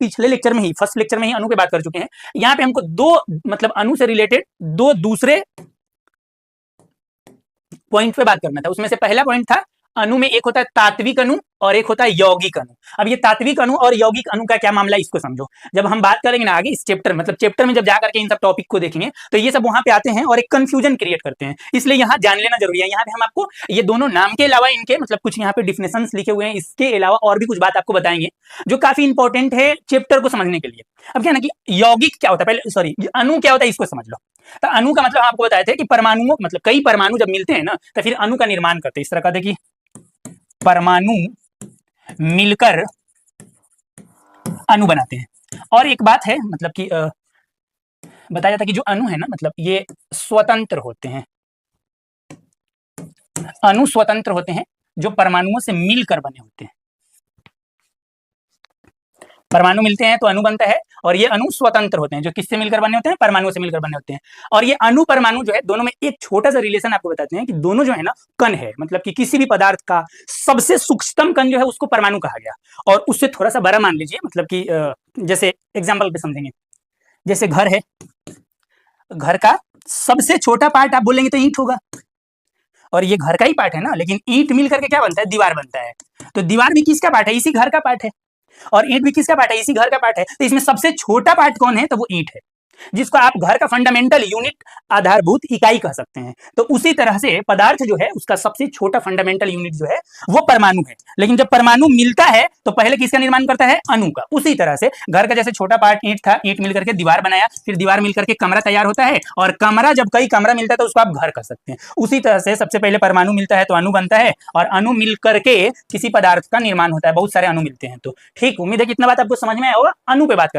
पिछले लेक्चर में ही, first lecture में ही अणु पे बात कर चुके हैं। यहाँ पे हमको दो मतलब अणु से रिलेटेड दो दूसरे पॉइंट पे बात करना था। उसमें से पहला पॉइंट था अणु में एक होता है तात्विक अणु और एक होता है यौगिक अणु। अब ये तात्विक अणु और यौगिक अणु का क्या मामला है इसको समझो। जब हम बात करेंगे ना आगे इस चैप्टर मतलब चैप्टर में जब जाकर के इन सब टॉपिक को देखेंगे तो ये सब वहां पे आते हैं और एक कंफ्यूजन क्रिएट करते हैं, इसलिए यहाँ जान लेना जरूरी है। यहाँ पे हम आपको ये दोनों नाम के अलावा इनके मतलब कुछ यहाँ पे डिफिनेशंस लिखे हुए हैं, इसके अलावा और भी कुछ बात आपको बताएंगे जो काफी इंपॉर्टेंट है चैप्टर को समझने के लिए। अब क्या ना कि यौगिक क्या होता है, पहले सॉरी अणु क्या होता है इसको समझ लो। तो अणु का मतलब हम आपको बताए थे कि परमाणुओं मतलब कई परमाणु जब मिलते हैं ना तो फिर अणु का निर्माण करते हैं। इस तरह का देखिए परमाणु मिलकर अणु बनाते हैं। और एक बात है मतलब कि बताया जाता है कि जो अणु है ना मतलब ये स्वतंत्र होते हैं, अणु स्वतंत्र होते हैं जो परमाणुओं से मिलकर बने होते हैं। परमाणु मिलते हैं तो अणु बनता है और ये अणु स्वतंत्र होते हैं जो किससे मिलकर बने होते हैं, परमाणुओं से मिलकर बने होते हैं। और ये अणु परमाणु जो है दोनों में एक छोटा सा रिलेशन आपको बताते हैं कि दोनों जो है ना कण है, मतलब कि किसी भी पदार्थ का सबसे सूक्ष्मतम कण जो है उसको परमाणु कहा गया और उससे थोड़ा सा बड़ा मान लीजिए मतलब कि जैसे एग्जाम्पल पे समझेंगे, जैसे घर है, घर का सबसे छोटा पार्ट आप बोलेंगे तो ईंट होगा और ये घर का ही पार्ट है ना, लेकिन ईंट मिल करके क्या बनता है, दीवार बनता है। तो दीवार भी किसका पार्ट है, इसी घर का पार्ट है और ईंट भी किसका पार्ट है, इसी घर का पार्ट है। तो इसमें सबसे छोटा पार्ट कौन है, तो वो ईंट है जिसको आप घर का फंडामेंटल यूनिट आधारभूत इकाई कह सकते हैं। तो उसी तरह से पदार्थ जो है उसका सबसे छोटा फंडामेंटल यूनिट जो है वो परमाणु है। लेकिन जब परमाणु मिलता है तो पहले किसका निर्माण करता है, अणु का। उसी तरह से घर का जैसे छोटा पार्ट ईंट था, ईंट मिलकर के दीवार बनाया, फिर दीवार मिलकर के कमरा तैयार होता है और कमरा जब कई कमरा मिलता है तो उसको आप घर कह सकते हैं। उसी तरह से सबसे पहले परमाणु मिलता है तो अणु बनता है और अणु मिल करके किसी पदार्थ का निर्माण होता है, बहुत सारे अणु मिलते हैं। तो ठीक, उम्मीद है कि इतना बात आपको समझ में आया होगा। अणु पे बात